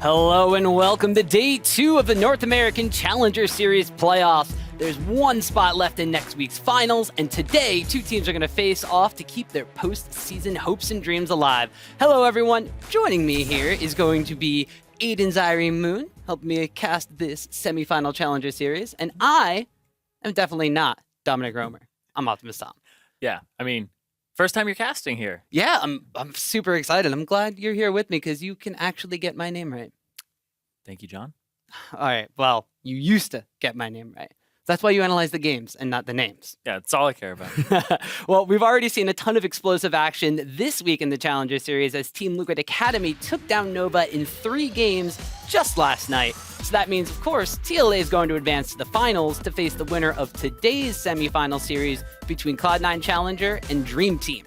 Hello and welcome to Day 2 of the North American Challenger Series playoffs. There's one spot left in next week's finals, and today, two teams are going to face off to keep their postseason hopes and dreams alive. Hello, everyone. Joining me here is going to be Aiden Zaire Moon, helping me cast this semifinal Challenger Series, and I am definitely not Dominic Romer. I'm Optimus Tom. Yeah, I mean, first time you're casting here. Yeah, I'm super excited. I'm glad you're here with me because you can actually get my name right. Thank you, John. All right, well, you used to get my name right. That's why you analyze the games and not the names. Yeah, that's all I care about. Well, we've already seen a ton of explosive action this week in the Challenger Series as Team Liquid Academy took down Nova in 3 games just last night. So that means, of course, TLA is going to advance to the finals to face the winner of today's semifinal series between Cloud9 Challenger and Dream Team.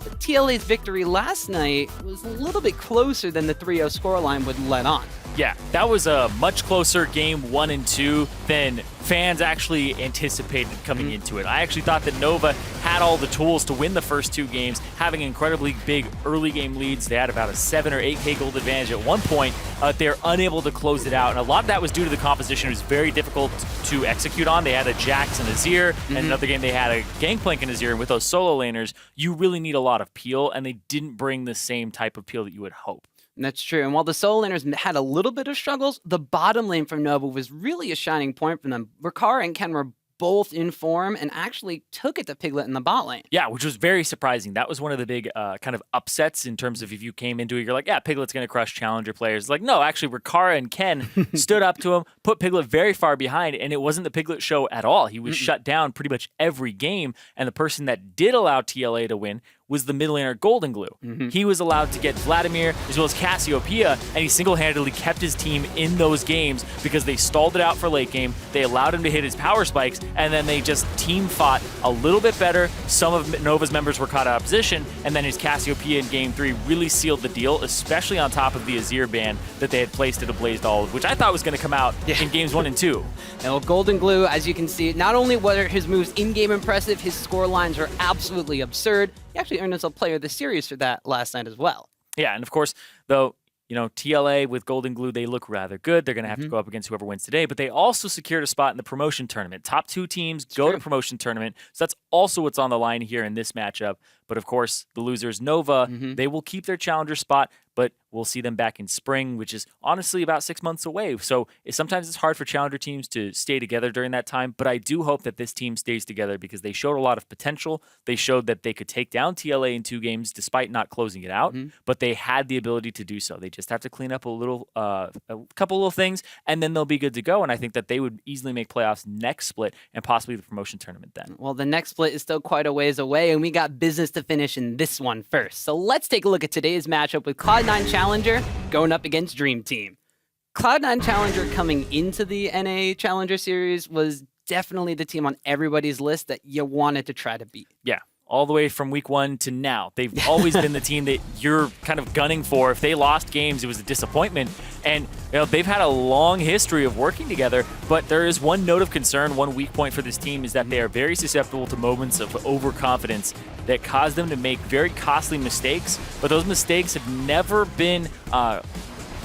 But TLA's victory last night was a little bit closer than the 3-0 scoreline would let on. Yeah, that was a much closer game 1 and 2 than fans actually anticipated coming into it. I actually thought that Nova had all the tools to win the first 2 games, having incredibly big early game leads. They had about a 7 or 8K gold advantage at one point. They're unable to close it out, and a lot of that was due to the composition. It was very difficult to execute on. They had a Jax and Azir, and another game they had a Gangplank and Azir, and with those solo laners, you really need a lot of peel, and they didn't bring the same type of peel that you would hope. That's true. And while the solo laners had a little bit of struggles, the bottom lane from Nova was really a shining point for them. FLICKR and Ken were both in form and actually took it to Piglet in the bot lane. Yeah, which was very surprising. That was one of the big kind of upsets in terms of if you came into it, you're like, yeah, Piglet's going to crush Challenger players. Like, no, actually, FLICKR and Ken stood up to him, put Piglet very far behind, and it wasn't the Piglet show at all. He was shut down pretty much every game, and the person that did allow TLA to win was the mid laner Golden Glue. He was allowed to get Vladimir as well as Cassiopeia, and he single-handedly kept his team in those games because they stalled it out for late game, they allowed him to hit his power spikes, and then they just team fought a little bit better. Some of Nova's members were caught out of position, and then his Cassiopeia in Game 3 really sealed the deal, especially on top of the Azir ban that they had placed at Ablaze Olive, which I thought was going to come out in Games 1 and 2. And well, Golden Glue, as you can see, not only were his moves in-game impressive, his score lines are absolutely absurd. He actually earned himself Player of the Series for that last night as well. Yeah, and of course, though, you know, TLA with Golden Glue, they look rather good. They're going to have to go up against whoever wins today, but they also secured a spot in the promotion tournament. Top 2 teams go to promotion tournament, so that's also what's on the line here in this matchup. But of course, the losers, Nova, they will keep their challenger spot, but we'll see them back in spring, which is honestly about 6 months away. So sometimes it's hard for challenger teams to stay together during that time, but I do hope that this team stays together because they showed a lot of potential. They showed that they could take down TLA in 2 games despite not closing it out, but they had the ability to do so. They just have to clean up a couple little things, and then they'll be good to go. And I think that they would easily make playoffs next split and possibly the promotion tournament then. Well, the next split is still quite a ways away, and we got business to finish in this one first. So let's take a look at today's matchup with Cloud9 Challenger going up against Dream Team. Cloud9 Challenger coming into the NA Challenger Series was definitely the team on everybody's list that you wanted to try to beat. Yeah. All the way from week 1 to now. They've always been the team that you're kind of gunning for. If they lost games, it was a disappointment. And you know, they've had a long history of working together, but there is one note of concern, one weak point for this team is that they are very susceptible to moments of overconfidence that cause them to make very costly mistakes, but those mistakes have never been kind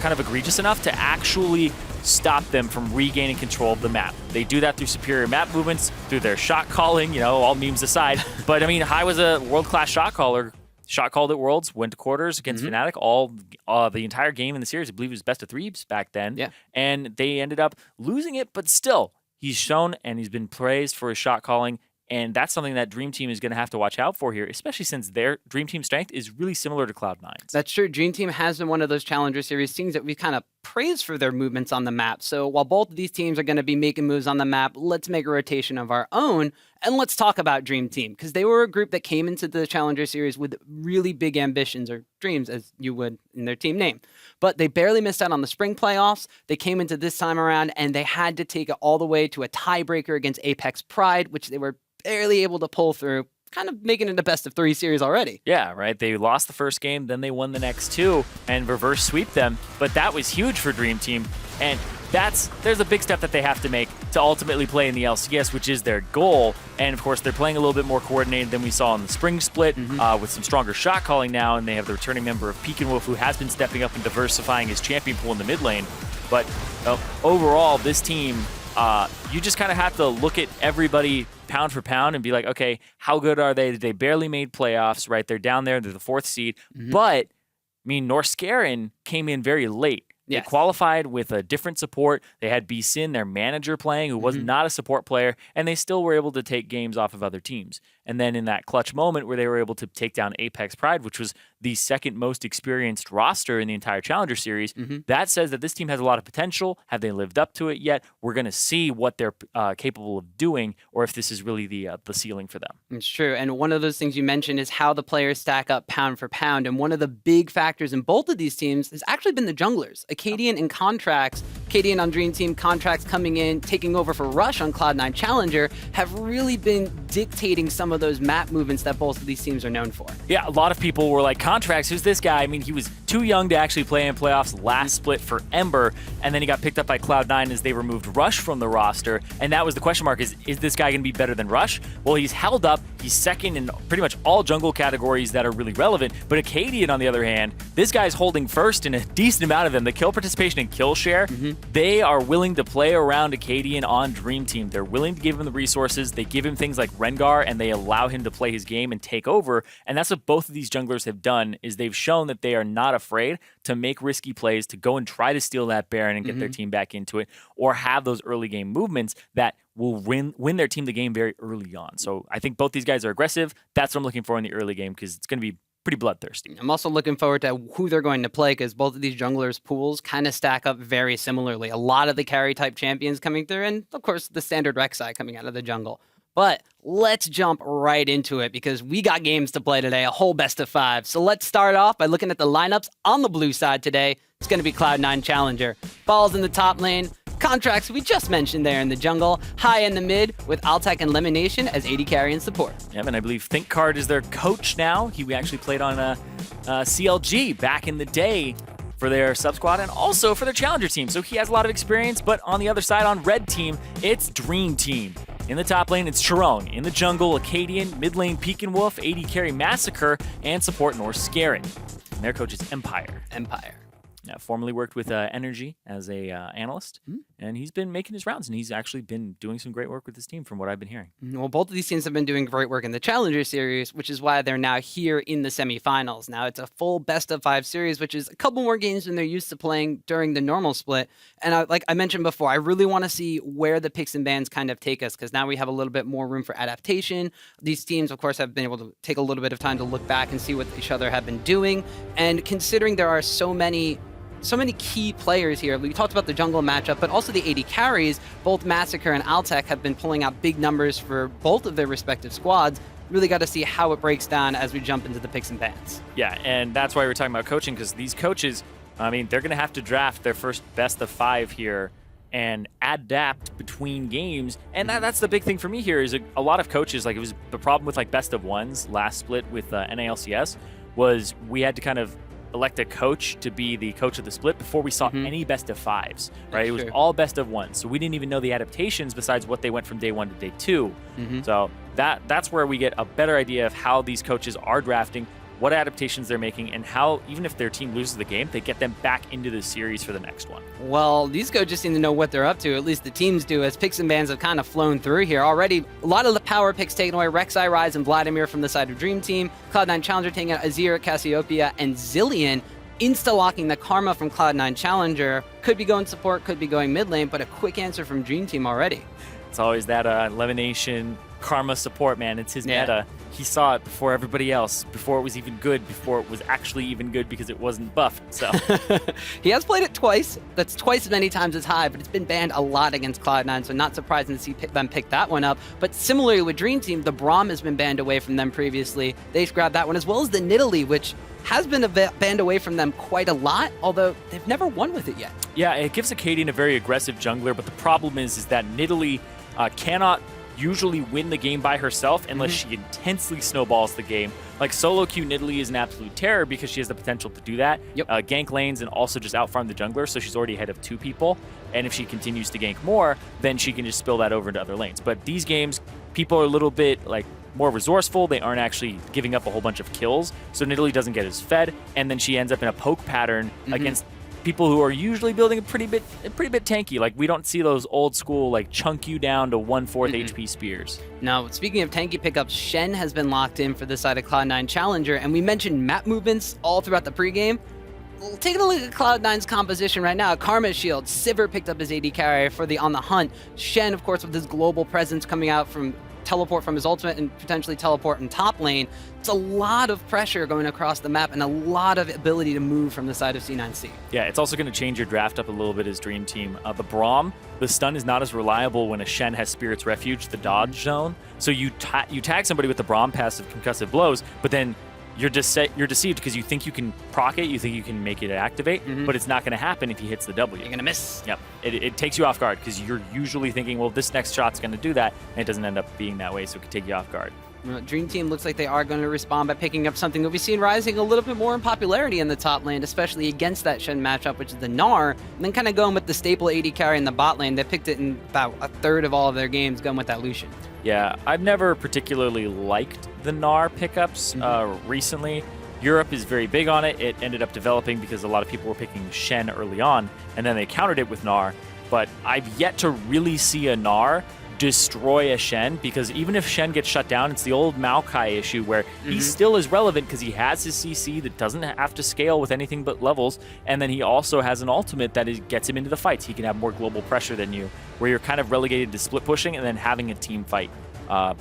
of egregious enough to actually stop them from regaining control of the map. They do that through superior map movements, through their shot calling, you know, all memes aside. But I mean, Hai was a world-class shot caller. Shot called at Worlds, went to quarters against Fnatic, all the entire game in the series. I believe it was best of 3s back then. Yeah. And they ended up losing it, but still, he's shown and he's been praised for his shot calling. And that's something that Dream Team is going to have to watch out for here, especially since their Dream Team strength is really similar to Cloud9's. That's true. Dream Team has been one of those Challenger Series teams that we kind of praised for their movements on the map. So while both of these teams are going to be making moves on the map, let's make a rotation of our own. And let's talk about Dream Team, because they were a group that came into the Challenger Series with really big ambitions, or dreams, as you would in their team name. But they barely missed out on the spring playoffs. They came into this time around, and they had to take it all the way to a tiebreaker against Apex Pride, which they were barely able to pull through, kind of making it a best-of-3 series already. Yeah, right. They lost the first game, then they won the next 2 and reverse sweep them. But that was huge for Dream Team. And there's a big step that they have to make to ultimately play in the LCS, which is their goal. And of course, they're playing a little bit more coordinated than we saw in the spring split, with some stronger shot calling now, and they have the returning member of Pekin-Wolf, who has been stepping up and diversifying his champion pool in the mid lane. But overall, this team, you just kind of have to look at everybody pound for pound and be like, okay, how good are they? They barely made playoffs, right? They're down there, they're the 4th seed. But, I mean, Norskeren came in very late. They qualified with a different support. They had B-Sin, their manager, playing, who was not a support player, and they still were able to take games off of other teams. And then in that clutch moment where they were able to take down Apex Pride, which was the 2nd most experienced roster in the entire Challenger Series, that says that this team has a lot of potential. Have they lived up to it yet? We're going to see what they're capable of doing, or if this is really the ceiling for them. It's true. And one of those things you mentioned is how the players stack up pound for pound. And one of the big factors in both of these teams has actually been the junglers. Acadian and Contracts, Acadian on Dream Team, Contracts coming in, taking over for Rush on Cloud9 Challenger, have really been dictating some of those map movements that both of these teams are known for. Yeah, a lot of people were like, Contracts, who's this guy? I mean, he was too young to actually play in playoffs last split for Ember, and then he got picked up by Cloud9 as they removed Rush from the roster, and that was the question mark, is this guy going to be better than Rush? Well, he's held up. He's 2nd in pretty much all jungle categories that are really relevant, but Acadian, on the other hand, this guy's holding 1st in a decent amount of them. The kill participation and kill share, they are willing to play around Acadian on Dream Team. They're willing to give him the resources. They give him things like Rengar, and they allow him to play his game and take over, and that's what both of these junglers have done, is they've shown that they are not afraid to make risky plays, to go and try to steal that Baron and get their team back into it, or have those early game movements that will win their team the game very early on. So I think both these guys are aggressive. That's what I'm looking for in the early game, because it's going to be pretty bloodthirsty. I'm also looking forward to who they're going to play, because both of these junglers' pools kind of stack up very similarly. A lot of the carry-type champions coming through, and of course the standard Rek'Sai coming out of the jungle. But let's jump right into it, because we got games to play today, a whole best of 5. So let's start off by looking at the lineups on the blue side today. It's going to be Cloud9 Challenger. Balls in the top lane. Contracts we just mentioned there in the jungle. High in the mid with Altec and Elimination as AD carry and support. Yeah, and I believe FLICKR is their coach now. He actually played on CLG back in the day for their sub-squad and also for their Challenger team. So he has a lot of experience, but on the other side, on Red Team, it's Dream Team. In the top lane, it's Charong. In the jungle, Acadian. Mid lane, Pekin-Wolf. AD carry Massacre. And support Norskeren. And their coach is Empire. Formerly worked with Energy as a analyst, and he's been making his rounds, and he's actually been doing some great work with his team from what I've been hearing. Well, both of these teams have been doing great work in the Challenger Series, which is why they're now here in the semifinals. Now, it's a full best-of-5 series, which is a couple more games than they're used to playing during the normal split. And like I mentioned before, I really want to see where the picks and bans kind of take us, because now we have a little bit more room for adaptation. These teams, of course, have been able to take a little bit of time to look back and see what each other have been doing. And considering there are so many key players here. We talked about the jungle matchup, but also the AD carries. Both Massacre and Altec have been pulling out big numbers for both of their respective squads. Really got to see how it breaks down as we jump into the picks and bans. Yeah, and that's why we're talking about coaching, because these coaches, I mean, they're going to have to draft their first best of 5 here and adapt between games. And that's the big thing for me here is a lot of coaches, like it was the problem with like best of 1s last split with NALCS, was we had to kind of elect a coach to be the coach of the split before we saw any best of 5s, right? It was all best of 1s. So we didn't even know the adaptations besides what they went from day 1 to day 2. So that's where we get a better idea of how these coaches are drafting, what adaptations they're making, and how, even if their team loses the game, they get them back into the series for the next one. Well, these coaches seem to know what they're up to, at least the teams do, as picks and bans have kind of flown through here. Already, a lot of the power picks taken away. Rek'Sai, Rise, and Vladimir from the side of Dream Team. Cloud9 Challenger taking out Azir, Cassiopeia, and Zillion. Insta-locking the Karma from Cloud9 Challenger. Could be going support, could be going mid lane, but a quick answer from Dream Team already. It's always that Elimination Karma support, man. It's his meta. He saw it before everybody else, before it was even good, before it was actually even good because it wasn't buffed. So he has played it twice. That's twice as many times as high, but it's been banned a lot against Cloud9, so not surprising to see them pick that one up. But similarly with Dream Team, the Braum has been banned away from them previously. They grabbed that one, as well as the Nidalee, which has been banned away from them quite a lot, although they've never won with it yet. Yeah, it gives Acadian a very aggressive jungler, but the problem is that Nidalee cannot usually win the game by herself unless she intensely snowballs the game. Like solo queue Nidalee is an absolute terror because she has the potential to do that. Gank lanes and also just outfarm the jungler, so she's already ahead of 2 people. And if she continues to gank more, then she can just spill that over into other lanes. But these games, people are a little bit like more resourceful. They aren't actually giving up a whole bunch of kills, so Nidalee doesn't get as fed, and then she ends up in a poke pattern against people who are usually building a pretty bit tanky. Like, we don't see those old school like chunk you down to 1/4 HP spears. Now, speaking of tanky pickups, Shen has been locked in for the side of Cloud9 Challenger, and we mentioned map movements all throughout the pregame. Well, taking a look at Cloud9's composition right now, Karma Shield, Sivir picked up his AD carry for the On the Hunt. Shen, of course, with his global presence coming out from teleport from his ultimate and potentially teleport in top lane. It's a lot of pressure going across the map and a lot of ability to move from the side of C9C. Yeah, it's also going to change your draft up a little bit as Dream Team. The Braum, the stun is not as reliable when a Shen has Spirit's Refuge, the dodge zone. So you tag somebody with the Braum passive concussive blows, but then you're deceived because you think you can proc it, you think you can make it activate, but it's not going to happen if he hits the W. You're going to miss. Yep. It takes you off guard because you're usually thinking, well, this next shot's going to do that, and it doesn't end up being that way, so it can take you off guard. Dream Team looks like they are going to respond by picking up something that we've seen rising a little bit more in popularity in the top lane, especially against that Shen matchup, which is the Gnar, and then kind of going with the staple AD carry in the bot lane. They picked it in about a third of all of their games, going with that Lucian. Yeah, I've never particularly liked the Gnar pickups recently. Europe is very big on it. It ended up developing because a lot of people were picking Shen early on, and then they countered it with Gnar. But I've yet to really see a Gnar destroy a Shen, because even if Shen gets shut down, it's the old Maokai issue where he still is relevant because he has his CC that doesn't have to scale with anything but levels, and then he also has an ultimate that gets him into the fights. He can have more global pressure than you, where you're kind of relegated to split pushing and then having a team fight.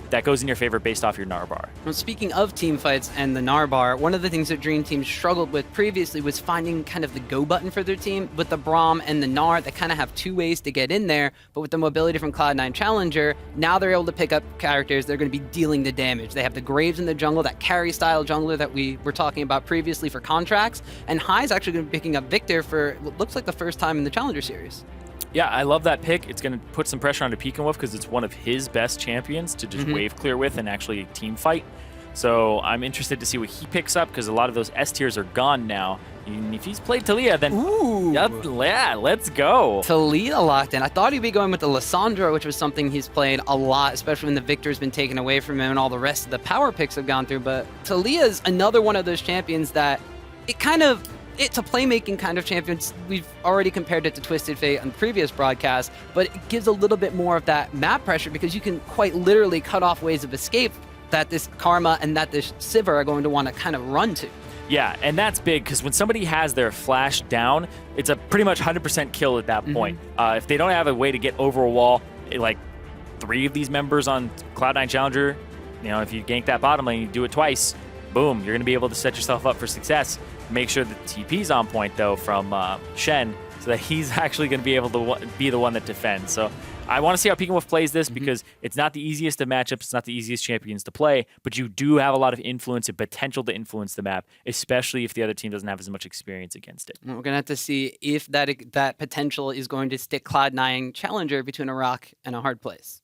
That goes in your favor based off your Gnar bar. Well, speaking of team fights and the Gnar bar, one of the things that Dream Team struggled with previously was finding kind of the go button for their team. With the Braum and the Gnar, they kind of have 2 ways to get in there, but with the mobility from Cloud9 Challenger, now they're able to pick up characters that are going to be dealing the damage. They have the Graves in the jungle, that carry-style jungler that we were talking about previously for contracts, and Hai's actually going to be picking up Victor for what looks like the first time in the Challenger Series. Yeah, I love that pick. It's going to put some pressure onto Peekenwolf because it's one of his best champions to just wave clear with and actually team fight. So I'm interested to see what he picks up because a lot of those S tiers are gone now. And if he's played Talia, then yeah, let's go. Talia locked in. I thought he'd be going with the Lissandra, which was something he's played a lot, especially when the Victor's been taken away from him and all the rest of the power picks have gone through. But Talia's another one of those champions that it's a playmaking kind of champion. We've already compared it to Twisted Fate on previous broadcasts, but it gives a little bit more of that map pressure because you can quite literally cut off ways of escape that this Karma and that this Sivir are going to want to kind of run to. Yeah, and that's big because when somebody has their flash down, it's a pretty much 100% kill at that point. If they don't have a way to get over a wall, like 3 of these members on Cloud9 Challenger, if you gank that bottom lane, you do it twice, boom, you're going to be able to set yourself up for success. Make sure that the TP's on point, though, from Shen, so that he's actually going to be able to be the one that defends. So I want to see how Peekenwolf plays this because it's not the easiest of matchups, it's not the easiest champions to play, but you do have a lot of influence and potential to influence the map, especially if the other team doesn't have as much experience against it. We're going to have to see if that potential is going to stick Cloud9 Challenger between a rock and a hard place.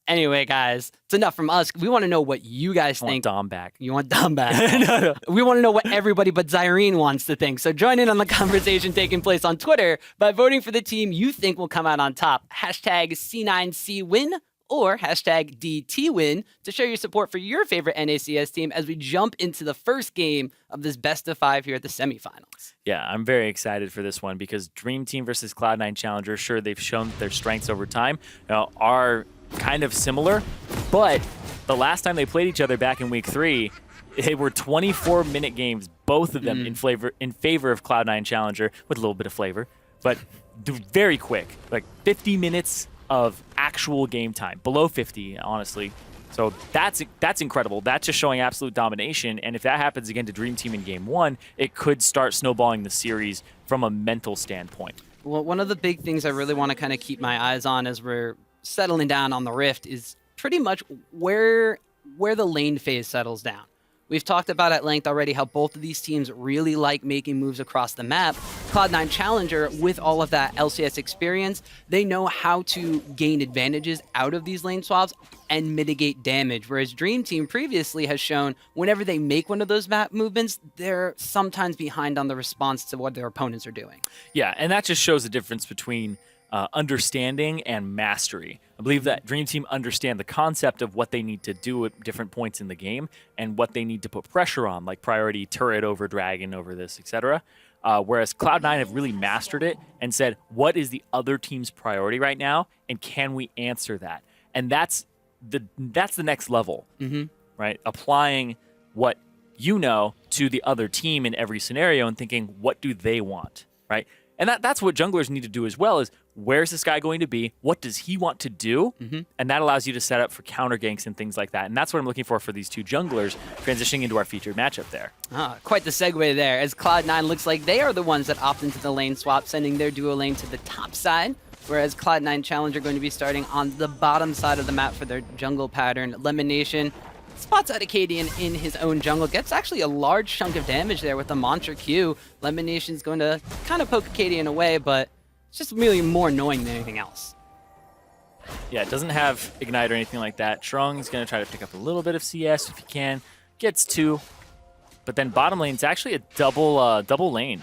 Anyway, guys, it's enough from us. We want to know what you guys think. I want Dom back. You want Dom back? No. We want to know what everybody but Zyrene wants to think. So join in on the conversation taking place on Twitter by voting for the team you think will come out on top. Hashtag C9C win or hashtag DT win to show your support for your favorite NACS team as we jump into the first game of this best of 5 here at the semifinals. Yeah, I'm very excited for this one because Dream Team versus Cloud9 Challenger, sure, they've shown their strengths over time, are kind of similar, but the last time they played each other back in week 3, they were 24-minute games, both of them in favor of Cloud9 Challenger with a little bit of flavor, but very quick, like 50 minutes of actual game time, below 50, honestly. So that's incredible. That's just showing absolute domination, and if that happens again to Dream Team in game 1, it could start snowballing the series from a mental standpoint. Well, one of the big things I really want to kind of keep my eyes on as we're settling down on the Rift is pretty much where the lane phase settles down. We've talked about at length already how both of these teams really like making moves across the map. Cloud9 Challenger, with all of that LCS experience, they know how to gain advantages out of these lane swaps and mitigate damage, whereas Dream Team previously has shown whenever they make one of those map movements, they're sometimes behind on the response to what their opponents are doing. Yeah, and that just shows the difference between understanding and mastery. I believe that Dream Team understand the concept of what they need to do at different points in the game and what they need to put pressure on, like priority turret over dragon over this, etc. Whereas Cloud9 have really mastered it and said, what is the other team's priority right now, and can we answer that? And that's the next level, right? Applying what you know to the other team in every scenario and thinking, what do they want, right? And that's what junglers need to do as well, is where's this guy going to be? What does he want to do? And that allows you to set up for counter ganks and things like that. And that's what I'm looking for these two junglers transitioning into our featured matchup there. Quite the segue there, as Cloud9 looks like they are the ones that opt into the lane swap, sending their duo lane to the top side, whereas Cloud9 Challenger going to be starting on the bottom side of the map for their jungle pattern. Lemonation spots out Acadian in his own jungle, gets actually a large chunk of damage there with the Mantra Q. Lemonation's going to kind of poke Acadian away, but it's just really more annoying than anything else. Yeah, it doesn't have Ignite or anything like that. Strong's going to try to pick up a little bit of CS if he can. Gets 2. But then bottom lane, it's actually a double lane.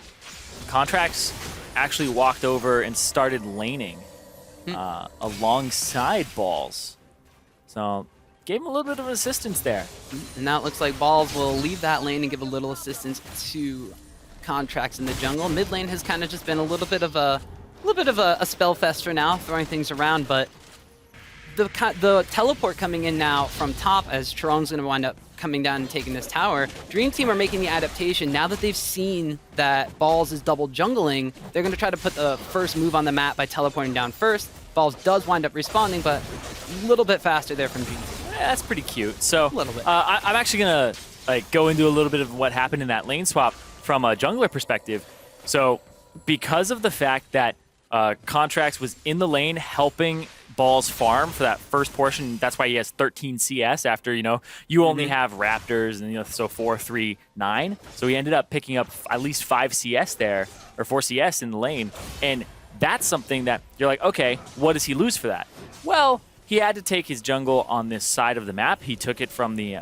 Contracts actually walked over and started laning alongside Balls. So gave him a little bit of assistance there. And now it looks like Balls will leave that lane and give a little assistance to Contracts in the jungle. Mid lane has kind of just been a little bit of a spell fest for now, throwing things around, but the teleport coming in now from top as Charon's going to wind up coming down and taking this tower. Dream Team are making the adaptation. Now that they've seen that Balls is double jungling, they're going to try to put the first move on the map by teleporting down first. Balls does wind up responding, but a little bit faster there from Dream Team. Yeah, that's pretty cute. So a little bit. I'm actually going to go into a little bit of what happened in that lane swap from a jungler perspective. So because of the fact that Contracts was in the lane helping Balls farm for that first portion, that's why he has 13 CS after, you only have Raptors and, so 4, 3, 9. So he ended up picking up at least 5 CS there, or 4 CS in the lane. And that's something that you're like, okay, what does he lose for that? Well, he had to take his jungle on this side of the map. He took it from the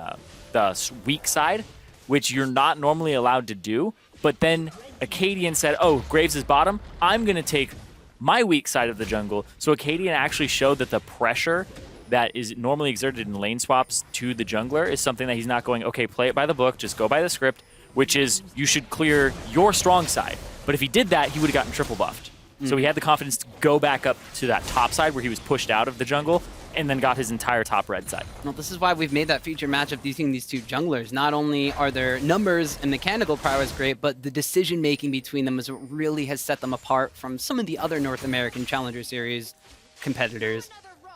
weak side, which you're not normally allowed to do. But then Acadian said, oh, Graves is bottom. I'm going to take my weak side of the jungle. So Acadian actually showed that the pressure that is normally exerted in lane swaps to the jungler is something that he's not going, okay, play it by the book, just go by the script, which is you should clear your strong side. But if he did that, he would have gotten triple buffed. So he had the confidence to go back up to that top side where he was pushed out of the jungle and then got his entire top red side. Well, this is why we've made that feature matchup using these two junglers. Not only are their numbers and mechanical prowess great, but the decision-making between them is what really has set them apart from some of the other North American Challenger Series competitors.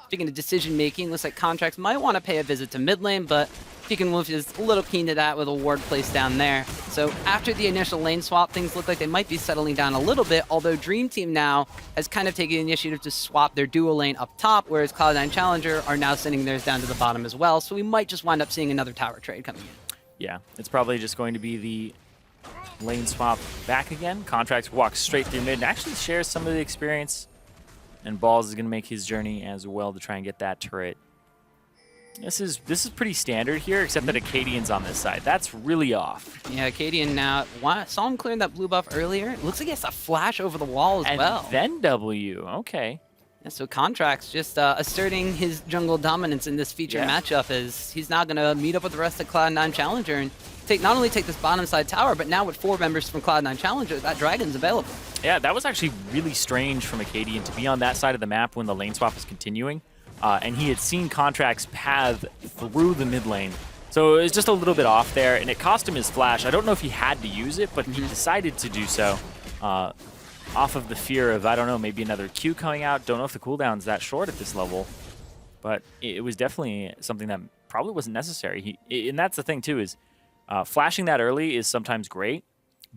Speaking of decision-making, looks like Contracts might want to pay a visit to mid lane, but Pekin Wolf is a little keen to that with a ward placed down there. So after the initial lane swap, things look like they might be settling down a little bit, although Dream Team now has kind of taken the initiative to swap their duo lane up top, whereas Cloud9 Challenger are now sending theirs down to the bottom as well, so we might just wind up seeing another tower trade coming in. Yeah, it's probably just going to be the lane swap back again. Contracts walks straight through mid and actually shares some of the experience. And Balls is going to make his journey as well to try and get that turret. This is pretty standard here, except that Acadian's on this side. That's really off. Yeah, Acadian now, saw him clearing that blue buff earlier. It looks like he has a flash over the wall as well. And then W, okay. Yeah, so Contracts just asserting his jungle dominance in this feature matchup as he's now going to meet up with the rest of Cloud9 Challenger and not only take this bottom side tower, but now with 4 members from Cloud9 Challenger, that dragon's available. Yeah, that was actually really strange from Acadian to be on that side of the map when the lane swap was continuing. And he had seen Contracts path through the mid lane. So it was just a little bit off there, and it cost him his flash. I don't know if he had to use it, but he decided to do so off of the fear of, I don't know, maybe another Q coming out. Don't know if the cooldown's that short at this level. But it was definitely something that probably wasn't necessary. And that's the thing, too, is flashing that early is sometimes great.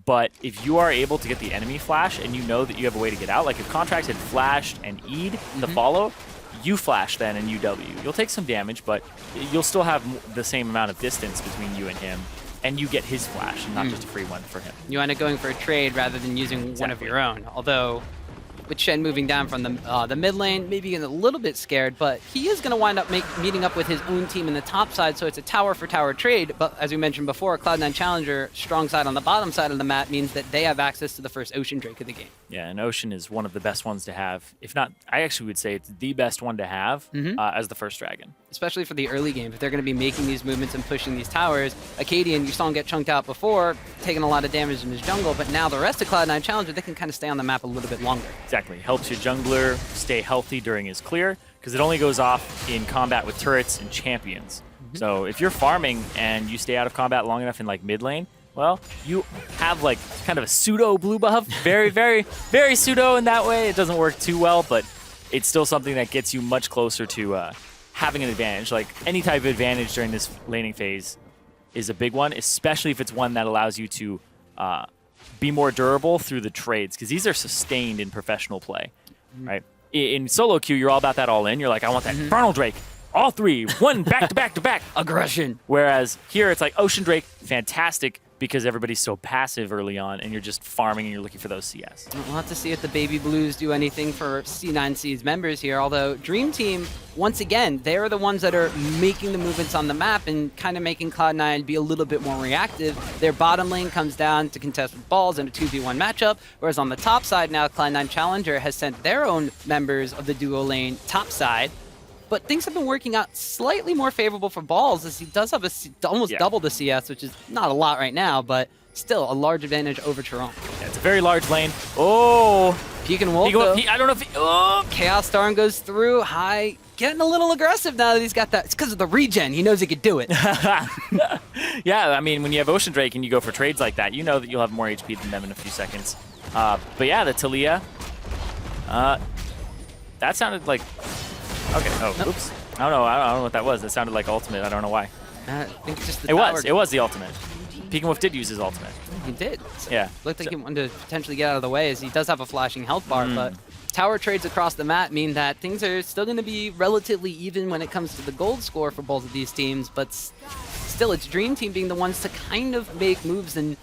But if you are able to get the enemy flash and you know that you have a way to get out, like if Contracts had flashed and E'd the follow, you flash then and UW. You'll take some damage, but you'll still have the same amount of distance between you and him, and you get his flash, and not just a free one for him. You end up going for a trade rather than using one of your own. Although, with Shen moving down from the mid lane, maybe getting a little bit scared, but he is going to wind up meeting up with his own team in the top side, so it's a tower for tower trade. But as we mentioned before, Cloud9 Challenger, strong side on the bottom side of the map, means that they have access to the first Ocean Drake of the game. Yeah, and Ocean is one of the best ones to have. If not, I actually would say it's the best one to have as the first dragon. Especially for the early game, if they're going to be making these movements and pushing these towers. Acadian, you saw him get chunked out before, taking a lot of damage in his jungle, but now the rest of Cloud9 Challenger, they can kind of stay on the map a little bit longer. Exactly. Helps your jungler stay healthy during his clear, because it only goes off in combat with turrets and champions. So if you're farming and you stay out of combat long enough in like mid lane, well, you have like kind of a pseudo blue buff. Very, very, very pseudo in that way. It doesn't work too well, but it's still something that gets you much closer to having an advantage. Like any type of advantage during this laning phase is a big one, especially if it's one that allows you to be more durable through the trades, because these are sustained in professional play, right? In solo queue, you're all about that all in. You're like, I want that Infernal Drake. All three, one back to back to back. Aggression. Whereas here, it's like Ocean Drake, fantastic, because everybody's so passive early on, and you're just farming and you're looking for those CS. We'll have to see if the Baby Blues do anything for C9C's members here, although Dream Team, once again, they're the ones that are making the movements on the map and kind of making Cloud9 be a little bit more reactive. Their bottom lane comes down to contest with balls in a 2v1 matchup, whereas on the top side now, Cloud9 Challenger has sent their own members of the duo lane top side. But things have been working out slightly more favorable for Balls, as he does have almost double the CS, which is not a lot right now, but still a large advantage over Chiron. Yeah, it's a very large lane. Oh! Peek and Wolf, though. I don't know if he... Oh! Chaos Storm goes through. High, getting a little aggressive now that he's got that. It's because of the regen. He knows he could do it. Yeah, I mean, when you have Ocean Drake and you go for trades like that, you know that you'll have more HP than them in a few seconds. But yeah, the Talia. That sounded like... Okay. Oh, nope. Oops. I don't know what that was. That sounded like ultimate. I don't know why. I think it's just the It was the ultimate. Peek and Wolf did use his ultimate. He did. So yeah. Looked like he wanted to potentially get out of the way, as he does have a flashing health bar, but tower trades across the map mean that things are still going to be relatively even when it comes to the gold score for both of these teams, but still it's Dream Team being the ones to kind of make moves and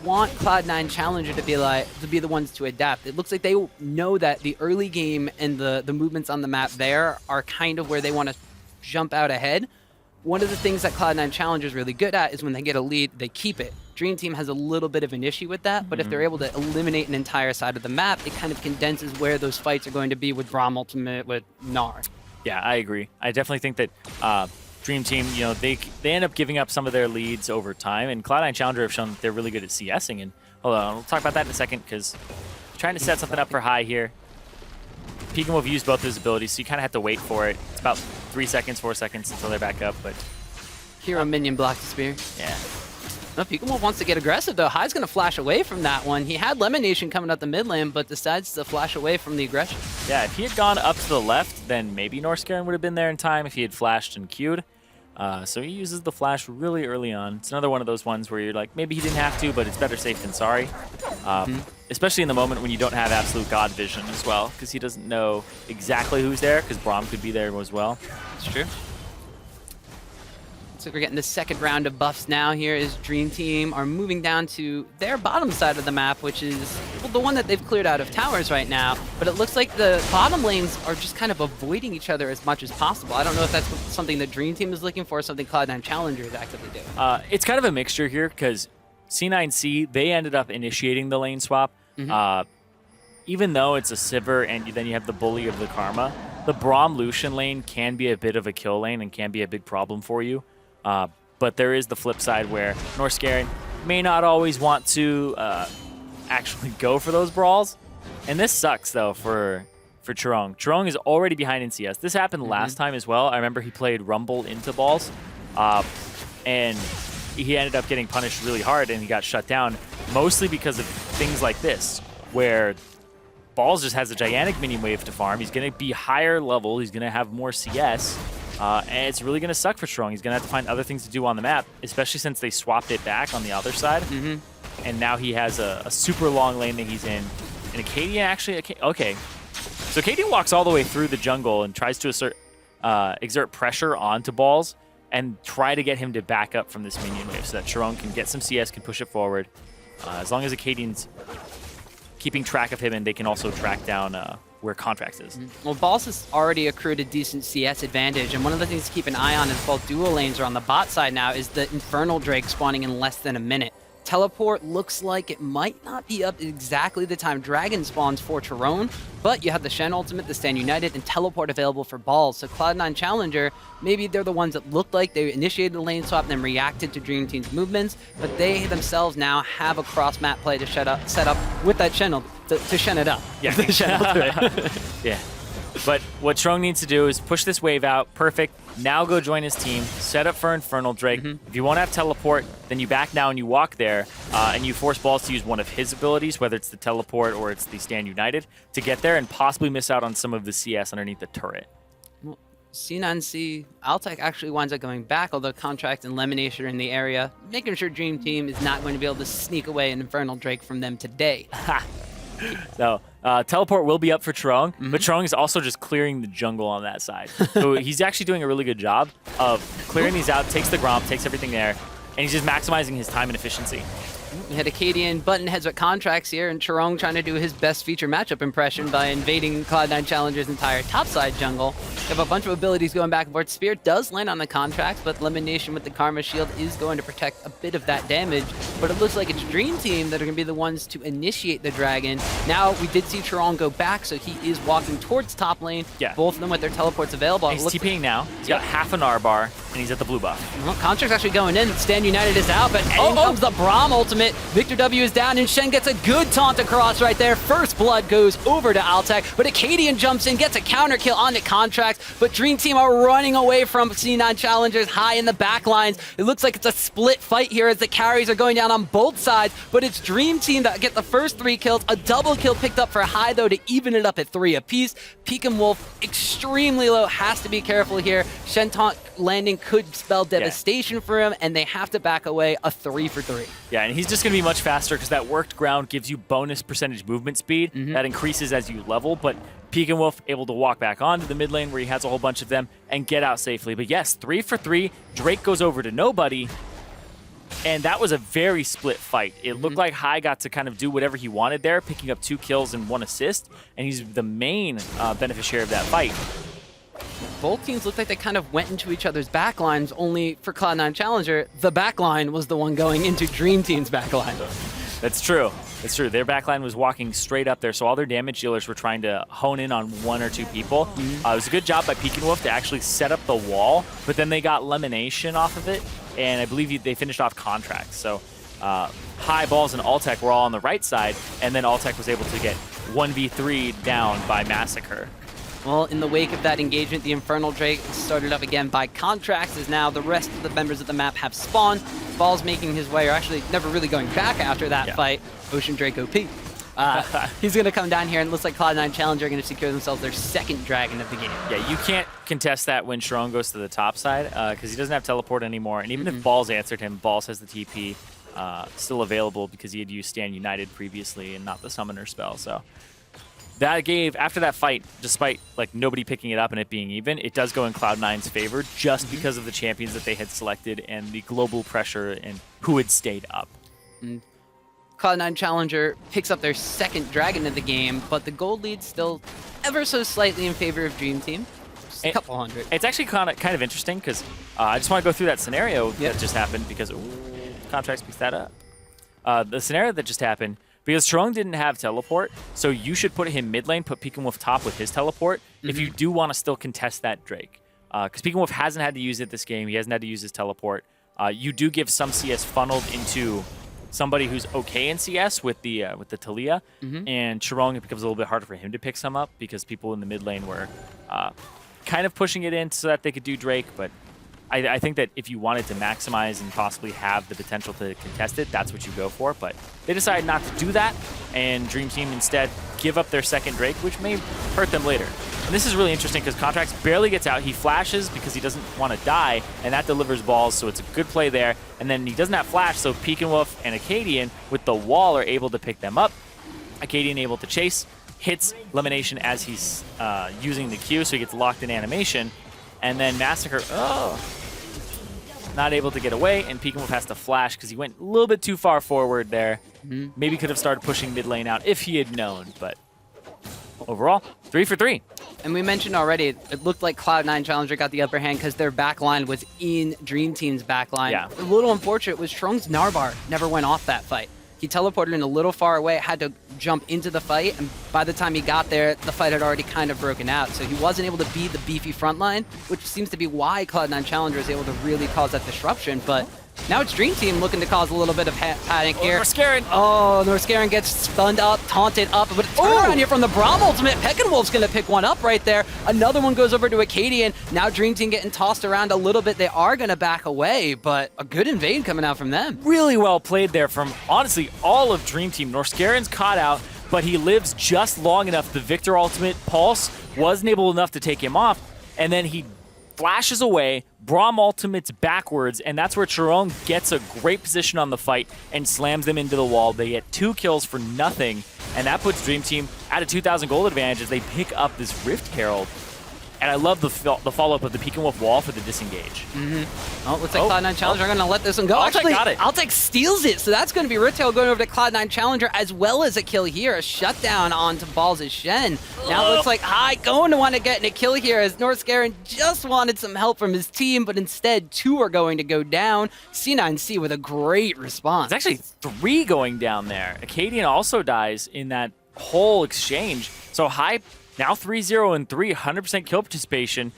want Cloud9 Challenger to be the ones to adapt. It looks like they know that the early game and the movements on the map there are kind of where they want to jump out ahead. One of the things that Cloud9 Challenger is really good at is when they get a lead, they keep it. Dream Team has a little bit of an issue with that, but if they're able to eliminate an entire side of the map, it kind of condenses where those fights are going to be with Braum Ultimate, with Gnar. Yeah, I agree. I definitely think that Dream Team, you know, they end up giving up some of their leads over time, and Cloud9 Challenger have shown that they're really good at CSing. And hold on, we'll talk about that in a second, because trying to set something up for high here. Peek and Wolf used both his abilities, so you kind of have to wait for it. It's about 3 seconds, 4 seconds until they're back up, but... Hero minion blocked the spear. Yeah. No, Peek and Wolf wants to get aggressive, though. High's going to flash away from that one. He had Lemonation coming up the mid lane, but decides to flash away from the aggression. Yeah, if he had gone up to the left, then maybe Norskaren would have been there in time if he had flashed and queued. So he uses the flash really early on. It's another one of those ones where you're like, maybe he didn't have to, but it's better safe than sorry. Especially in the moment when you don't have absolute God vision as well, because he doesn't know exactly who's there, because Braum could be there as well. It's true. So we're getting the second round of buffs now here as Dream Team are moving down to their bottom side of the map, which is the one that they've cleared out of towers right now. But it looks like the bottom lanes are just kind of avoiding each other as much as possible. I don't know if that's something that Dream Team is looking for or something Cloud9 Challenger is actively doing. It's kind of a mixture here, because C9C, they ended up initiating the lane swap. Even though it's a Sivir and then you have the bully of the Karma, the Braum Lucian lane can be a bit of a kill lane and can be a big problem for you. But there is the flip side where Norskaren may not always want to actually go for those brawls. And this sucks, though, for Chirong. Chirong is already behind in CS. This happened last time as well. I remember he played Rumble into Balls, and he ended up getting punished really hard, and he got shut down, mostly because of things like this, where Balls just has a gigantic minion wave to farm. He's going to be higher level. He's going to have more CS. And it's really going to suck for Strong. He's going to have to find other things to do on the map, especially since they swapped it back on the other side. And now he has a super long lane that he's in. And Acadian actually... Okay. So Acadian walks all the way through the jungle and tries to exert pressure onto Balls and try to get him to back up from this minion wave so that Chiron can get some CS, can push it forward. As long as Acadian's keeping track of him, and they can also track down where Contracts is. Well, Balls has already accrued a decent CS advantage, and one of the things to keep an eye on as both dual lanes are on the bot side now is the Infernal Drake spawning in less than a minute. Teleport looks like it might not be up exactly the time Dragon spawns for Chiron, but you have the Shen ultimate, the Stand United, and Teleport available for Balls. So Cloud9 Challenger, maybe they're the ones that looked like they initiated the lane swap and then reacted to Dream Team's movements, but they themselves now have a cross-map play to set up with that Shen to Shen it up. Yeah. The Shen ultimate. Yeah. But what Trong needs to do is push this wave out. Perfect. Now go join his team. Set up for Infernal Drake. If you want to have Teleport, then you back now and you walk there, and you force Balls to use one of his abilities, whether it's the Teleport or it's the Stand United, to get there and possibly miss out on some of the CS underneath the turret. Well, C9C, Altec actually winds up going back, although Contract and Lemonation are in the area, making sure Dream Team is not going to be able to sneak away an Infernal Drake from them today. So Teleport will be up for Trong, but Trong is also just clearing the jungle on that side. So he's actually doing a really good job of clearing these out, takes the Gromp, takes everything there, and he's just maximizing his time and efficiency. We had Acadian button heads with Contracts here, and Chirong trying to do his best feature matchup impression by invading Cloud9 Challenger's entire topside jungle. You have a bunch of abilities going back and forth. Spear does land on the Contracts, but Elimination with the Karma Shield is going to protect a bit of that damage. But it looks like it's Dream Team that are going to be the ones to initiate the Dragon. Now, we did see Chirong go back, so he is walking towards top lane. Yeah. Both of them with their teleports available. And he's TPing now. He's got half an R bar, and he's at the blue buff. Well, Contract's actually going in. Stand United is out, but in comes the Braum ultimate. Victor W is down, and Shen gets a good taunt across right there. First blood goes over to Altec, but Acadian jumps in, gets a counter kill on the Contracts, but Dream Team are running away from C9 Challengers high in the back lines. It looks like it's a split fight here as the carries are going down on both sides, but it's Dream Team that get the first 3 kills. A double kill picked up for High, though, to even it up at 3 apiece. Peek and Wolf extremely low, has to be careful here. Shen taunt landing could spell devastation for him, and they have to back away a 3 for 3. Yeah, and he's just going to be much faster because that worked ground gives you bonus percentage movement speed. That increases as you level, but Peek and Wolf able to walk back onto the mid lane where he has a whole bunch of them and get out safely. But yes, 3 for 3. Drake goes over to nobody, and that was a very split fight. It looked like High got to kind of do whatever he wanted there, picking up 2 kills and 1 assist, and he's the main beneficiary of that fight. Both teams looked like they kind of went into each other's backlines, only for Cloud9 Challenger, the backline was the one going into Dream Team's backline. That's true. It's true. Their backline was walking straight up there, so all their damage dealers were trying to hone in on 1 or 2 people. It was a good job by Peek and Wolf to actually set up the wall, but then they got Lemonation off of it, and I believe they finished off Contracts. So High, Balls, and Altec were all on the right side, and then Altec was able to get 1v3 down by Massacre. Well, in the wake of that engagement, the Infernal Drake started up again by Contracts, as now the rest of the members of the map have spawned. Ball's making his way, or actually never really going back after that fight. Ocean Drake OP. He's going to come down here, and it looks like Cloud9 Challenger are going to secure themselves their 2nd Dragon of the game. Yeah, you can't contest that when Chiron goes to the top side, because he doesn't have Teleport anymore, and even if Balls answered him, Balls has the TP still available because he had used Stand United previously and not the Summoner spell, so... That gave, after that fight, despite like nobody picking it up and it being even, it does go in Cloud9's favor just because of the champions that they had selected and the global pressure and who had stayed up. Cloud9 Challenger picks up their 2nd Dragon of the game, but the gold lead's still ever so slightly in favor of Dream Team. Just a couple hundred. It's actually kind of interesting because I just want to go through that scenario that just happened because Contracts picks that up. The scenario that just happened, because Chiron didn't have Teleport, so you should put him mid lane, put Peek and Wolf top with his Teleport if you do want to still contest that Drake. Because Peek and Wolf hasn't had to use it this game. He hasn't had to use his Teleport. You do give some CS funneled into somebody who's okay in CS with the Talia, and Chiron, it becomes a little bit harder for him to pick some up because people in the mid lane were kind of pushing it in so that they could do Drake, but I think that if you wanted to maximize and possibly have the potential to contest it, that's what you go for. But they decided not to do that, and Dream Team instead give up their 2nd Drake, which may hurt them later. And this is really interesting because Contracts barely gets out. He flashes because he doesn't want to die, and that delivers Balls, so it's a good play there. And then he doesn't have Flash, so Peek and Wolf and Acadian with the wall are able to pick them up. Acadian able to chase. hits elimination as he's using the Q, so he gets locked in animation. And then Massacre, not able to get away, and Peekaboo has to flash because he went a little bit too far forward there. Maybe could have started pushing mid lane out if he had known, but overall, 3 for 3. And we mentioned already, it looked like Cloud9 Challenger got the upper hand because their backline was in Dream Team's backline. Yeah. A little unfortunate was Strong's Narbar never went off that fight. He teleported in a little far away, had to jump into the fight, and by the time he got there, the fight had already kind of broken out. So he wasn't able to beat the beefy front line, which seems to be why Cloud9 Challenger is able to really cause that disruption. But now it's Dream Team looking to cause a little bit of panic here. Norscarin. Oh, Norscarin gets stunned up, taunted up, but turnaround here from the Braum ultimate. Peckinwolf's going to pick one up right there. Another one goes over to Acadian. Now Dream Team getting tossed around a little bit. They are going to back away, but a good invade coming out from them. Really well played there from, honestly, all of Dream Team. Norscarin's caught out, but he lives just long enough. The Victor ultimate pulse wasn't able enough to take him off, and then he flashes away, Braum ultimates backwards, and that's where Chirong gets a great position on the fight and slams them into the wall. They get 2 kills for nothing, and that puts Dream Team at a 2,000 gold advantage as they pick up this Rift Herald. And I love the follow-up of the Peekaboo wall for the disengage. Oh, looks like Cloud9 Challenger are going to let this one go. Actually, got it. Altec steals it, so that's going to be Rift Herald going over to Cloud9 Challenger, as well as a kill here. A shutdown onto Balls' Shen. Now it looks like High going to want to get a kill here, as Norscarin just wanted some help from his team, but instead 2 are going to go down. C9C with a great response. It's actually 3 going down there. Acadian also dies in that whole exchange. So High now 3-0 and 3, 100% kill participation.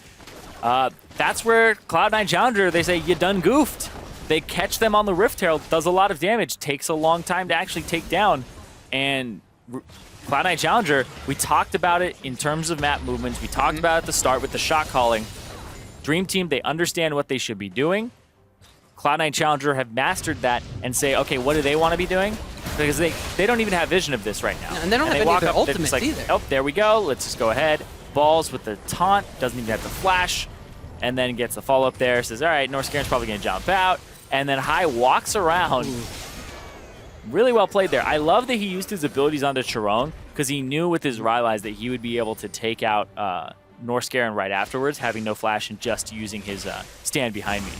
That's where Cloud9 Challenger, they say, you done goofed. They catch them on the Rift Herald, does a lot of damage, takes a long time to actually take down. And Cloud9 Challenger, we talked about it in terms of map movements. We talked about it at the start with the shot calling. Dream Team, they understand what they should be doing. Cloud9 Challenger have mastered that and say, okay, what do they want to be doing? Because they don't even have vision of this right now. And they don't have any of their ultimates either. Oh, there we go. Let's just go ahead. Balls with the taunt. Doesn't even have to flash. And then gets the follow-up there. Says, all right, Norscarin's probably going to jump out. And then High walks around. Ooh. Really well played there. I love that he used his abilities onto Chirong because he knew with his Rylai's that he would be able to take out Norscarin right afterwards, having no flash and just using his stand behind me.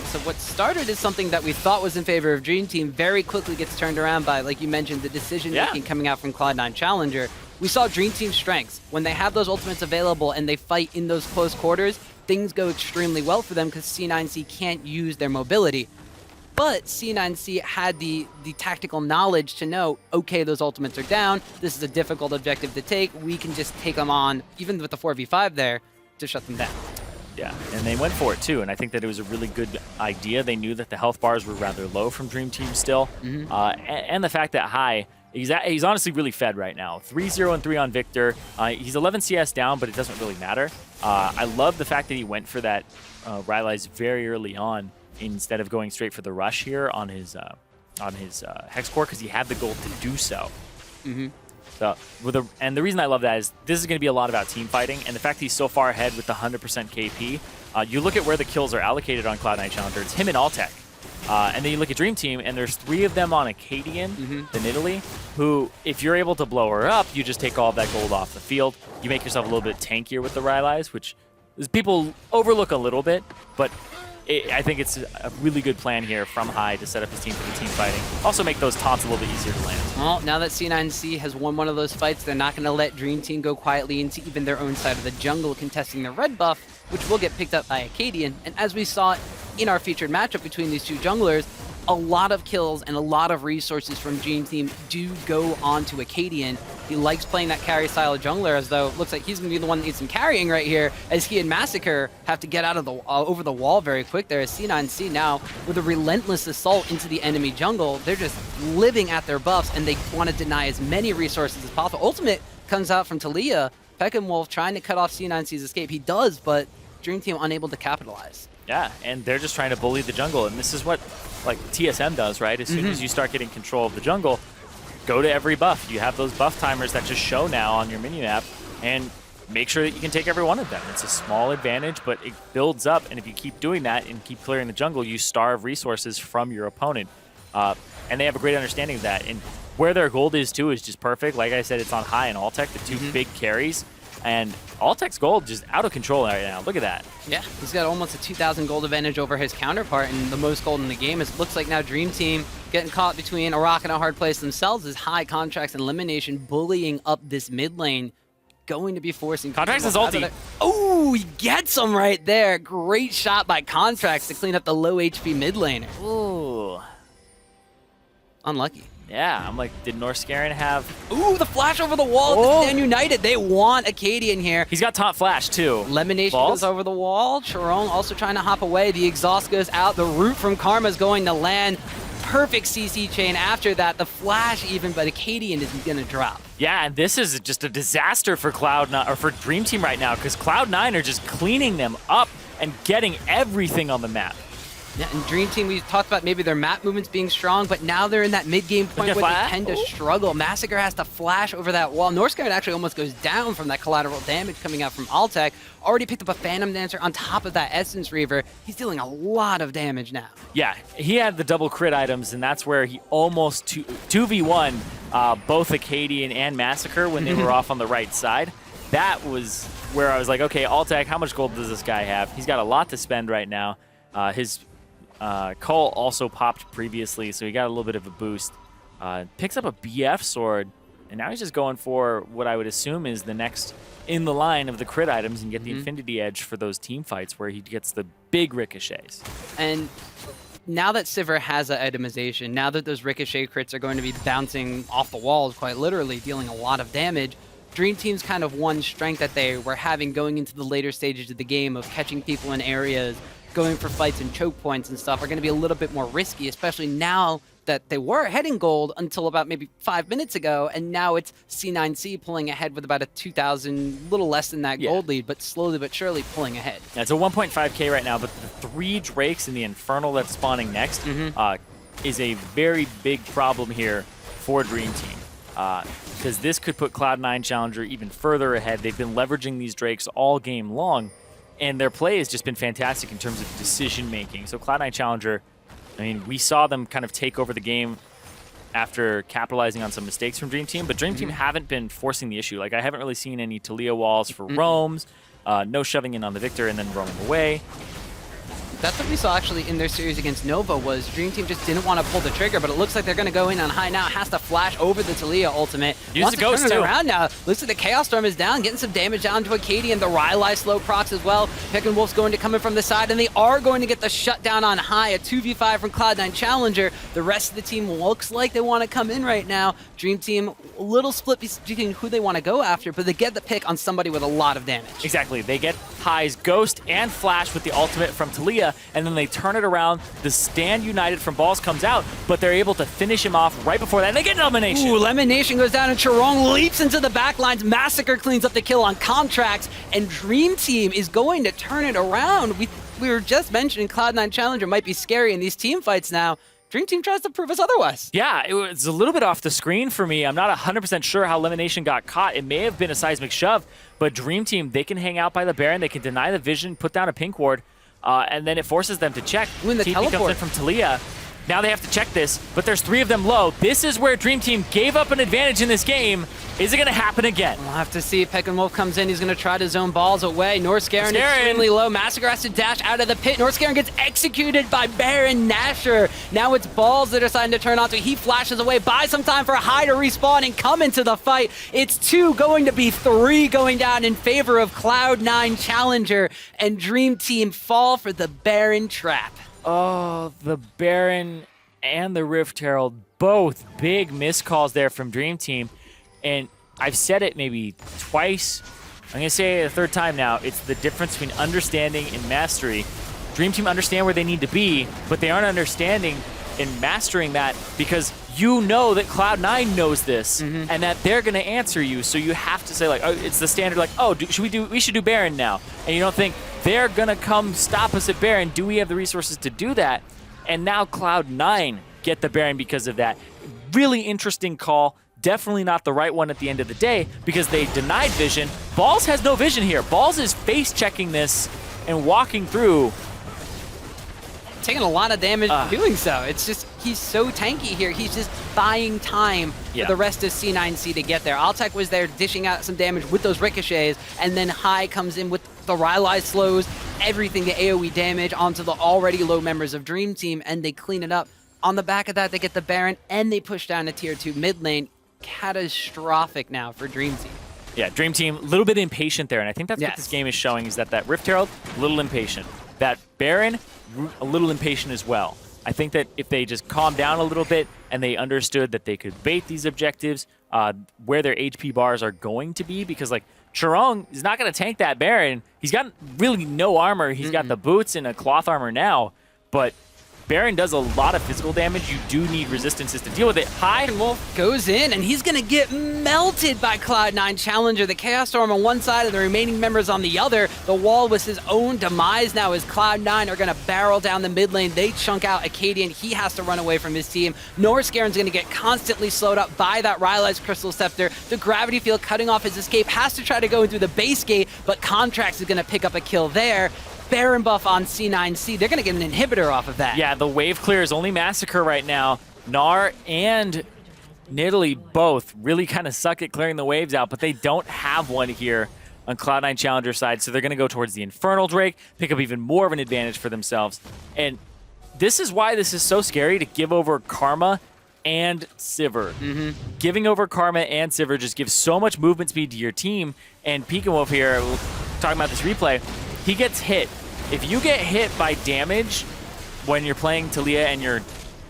So what started as something that we thought was in favor of Dream Team very quickly gets turned around by, like you mentioned, the decision-making coming out from Cloud9 Challenger. We saw Dream Team's strengths. When they have those ultimates available and they fight in those close quarters, things go extremely well for them because C9C can't use their mobility. But C9C had the tactical knowledge to know, okay, those ultimates are down. This is a difficult objective to take. We can just take them on, even with the 4v5 there, to shut them down. Yeah, and they went for it too, and I think that it was a really good idea. They knew that the health bars were rather low from Dream Team still, and the fact that High, he's honestly really fed right now. 3-0 and 3 on Victor. He's 11 CS down, but it doesn't really matter. I love the fact that he went for that Rylai's very early on instead of going straight for the rush here on his Hex Core because he had the gold to do so. And the reason I love that is this is going to be a lot about team fighting, and the fact he's so far ahead with the 100% KP, you look at where the kills are allocated on Cloud9 Challenger, it's him and Altec. And then you look at Dream Team, and there's 3 of them on Acadian, the Nidalee, who, if you're able to blow her up, you just take all of that gold off the field. You make yourself a little bit tankier with the Rylai's, which people overlook a little bit, but I think it's a really good plan here from High to set up his team for the team fighting. Also make those taunts a little bit easier to land. Well, now that C9C has won one of those fights, they're not going to let Dream Team go quietly into even their own side of the jungle, contesting the red buff, which will get picked up by Acadian. And as we saw in our featured matchup between these two junglers, a lot of kills and a lot of resources from Dream Team do go on to Acadian. He likes playing that carry style jungler, as though it looks like he's going to be the one that needs some carrying right here, as he and Massacre have to get out of the over the wall very quick there. As C9C now, with a relentless assault into the enemy jungle, they're just living at their buffs, and they want to deny as many resources as possible. Ultimate comes out from Talia. Peckinwolf trying to cut off C9C's escape. He does, but Dream Team unable to capitalize. Yeah, and they're just trying to bully the jungle, and this is what like TSM does, right? As soon as you start getting control of the jungle, go to every buff. You have those buff timers that just show now on your mini-map, and make sure that you can take every one of them. It's a small advantage, but it builds up, and if you keep doing that and keep clearing the jungle, you starve resources from your opponent. And they have a great understanding of that. And where their gold is, too, is just perfect. Like I said, it's on high and Altec, the two big carries. And Altec's gold just out of control right now. Look at that. Yeah, he's got almost a 2,000 gold advantage over his counterpart, and the most gold in the game. It looks like now Dream Team getting caught between a rock and a hard place themselves as high Contracts and Elimination bullying up this mid lane, going to be forcing Contracts is ulti. Oh, he gets him right there. Great shot by Contracts to clean up the low HP mid laner. Ooh. Unlucky. Yeah, I'm like, did Norskarin have... Ooh, the flash over the wall to Stand United. They want Acadian here. He's got top flash, too. Elimination goes over the wall. Charong also trying to hop away. The exhaust goes out. The root from Karma is going to land. Perfect CC chain after that. The flash even, but Acadian is going to drop. Yeah, and this is just a disaster for Cloud9 or for Dream Team right now because Cloud9 are just cleaning them up and getting everything on the map. Yeah, and Dream Team, we talked about maybe their map movements being strong, but now they're in that mid-game point where they tend to struggle. Massacre has to flash over that wall. Norskarin actually almost goes down from that collateral damage coming out from Altec. Already picked up a Phantom Dancer on top of that Essence Reaver. He's dealing a lot of damage now. Yeah, he had the double crit items, and that's where he almost 2v1 both Acadian and Massacre when they were off on the right side. That was where I was like, okay, Altec, how much gold does this guy have? He's got a lot to spend right now. His Cull also popped previously, so he got a little bit of a boost. Picks up a BF sword, and now he's just going for what I would assume is the next in the line of the crit items and get the Infinity Edge for those team fights where he gets the big ricochets. And now that Sivir has that itemization, now that those ricochet crits are going to be bouncing off the walls, quite literally, dealing a lot of damage, Dream Team's kind of one strength that they were having going into the later stages of the game of catching people in areas, going for fights and choke points and stuff are going to be a little bit more risky, especially now that they were heading gold until about maybe 5 minutes ago, and now it's C9C pulling ahead with about a 2,000, little less than that gold lead, but slowly but surely pulling ahead. Yeah, it's a 1.5k right now, but the 3 Drakes in the Infernal that's spawning next is a very big problem here for Dream Team. Because this could put Cloud9 Challenger even further ahead. They've been leveraging these Drakes all game long, and their play has just been fantastic in terms of decision-making. So Cloud9 Challenger, I mean, we saw them kind of take over the game after capitalizing on some mistakes from Dream Team, but Dream Team haven't been forcing the issue. Like, I haven't really seen any Talia walls for roams, no shoving in on the Victor and then roaming away. That's what we saw actually in their series against Nova was Dream Team just didn't want to pull the trigger, but it looks like they're going to go in on high now. Has to flash over the Talia ultimate. Use the ghost turn it too. Around now. Looks like the Chaos Storm is down, getting some damage down to Acadian. The Rylai slow procs as well. Pick and Wolf's going to come in from the side, and they are going to get the shutdown on high. A 2v5 from Cloud9 Challenger. The rest of the team looks like they want to come in right now. Dream Team, a little split between who they want to go after, but they get the pick on somebody with a lot of damage. Exactly. They get High's Ghost and Flash with the ultimate from Talia, and then they turn it around. The Stand United from Balls comes out, but they're able to finish him off right before that, and they get an elimination. Ooh, elimination goes down, and Charong leaps into the backlines. Massacre cleans up the kill on Contracts, and Dream Team is going to turn it around. We were just mentioning Cloud9 Challenger might be scary in these team fights now. Dream Team tries to prove us otherwise. Yeah, it was a little bit off the screen for me. I'm not 100% sure how Elimination got caught. It may have been a seismic shove, but Dream Team, they can hang out by the Baron, they can deny the vision, put down a pink ward, and then it forces them to check. When the TP teleport comes in from Talia. Now they have to check this, but there's 3 of them low. This is where Dream Team gave up an advantage in this game. Is it going to happen again? We'll have to see. Peck and Wolf comes in. He's going to try to zone balls away. Norskarin extremely low. Massacre has to dash out of the pit. Norskarin gets executed by Baron Nashor. Now it's Balls that are starting to turn onto. He flashes away. Buys some time for High to respawn and come into the fight. It's 2 going to be 3 going down in favor of Cloud9 Challenger, and Dream Team fall for the Baron trap. Oh, the Baron and the Rift Herald, both big miscalls there from Dream Team. And I've said it maybe twice. I'm going to say it a 3rd time now. It's the difference between understanding and mastery. Dream Team understand where they need to be, but they aren't understanding and mastering that because you know that Cloud9 knows this and that they're going to answer you. So you have to say, like, oh, it's the standard, like, oh, we should do Baron now. And you don't think they're going to come stop us at Baron. Do we have the resources to do that? And now Cloud9 get the Baron because of that. Really interesting call. Definitely not the right one at the end of the day because they denied vision. Balls has no vision here. Balls is face checking this and walking through. taking a lot of damage doing so. It's just, he's so tanky here. He's just buying time for the rest of C9C to get there. Altec was there dishing out some damage with those ricochets, and then High comes in with the Rylai slows, everything, the AoE damage onto the already low members of Dream Team, and they clean it up. On the back of that, they get the Baron, and they push down to tier 2 mid lane. Catastrophic now for Dream Team. Yeah, Dream Team, a little bit impatient there, and I think that's what this game is showing, is that Rift Herald, a little impatient. That Baron, a little impatient as well. I think that if they just calmed down a little bit and they understood that they could bait these objectives, where their HP bars are going to be, because like Chirong is not going to tank that Baron. He's got really no armor. He's got the boots and a cloth armor now, but Baron does a lot of physical damage. You do need resistances to deal with it. High Wolf goes in, and he's going to get melted by Cloud9 Challenger. The Chaos Storm on one side and the remaining members on the other. The wall was his own demise now as Cloud9 are going to barrel down the mid lane. They chunk out Acadian. He has to run away from his team. Norscaren's going to get constantly slowed up by that Rylai's Crystal Scepter. The Gravity Field cutting off his escape. Has to try to go through the base gate, but Contracts is going to pick up a kill there. Baron buff on C9C. They're going to get an inhibitor off of that. Yeah, the wave clear is only Massacre right now. Gnar and Nidalee both really kind of suck at clearing the waves out, but they don't have one here on Cloud9 Challenger side, so they're going to go towards the Infernal Drake, pick up even more of an advantage for themselves. And this is why this is so scary to give over Karma and Sivir. Giving over Karma and Sivir just gives so much movement speed to your team, and Peek and Wolf here, talking about this replay, he gets hit. If you get hit by damage when you're playing Taliyah and you're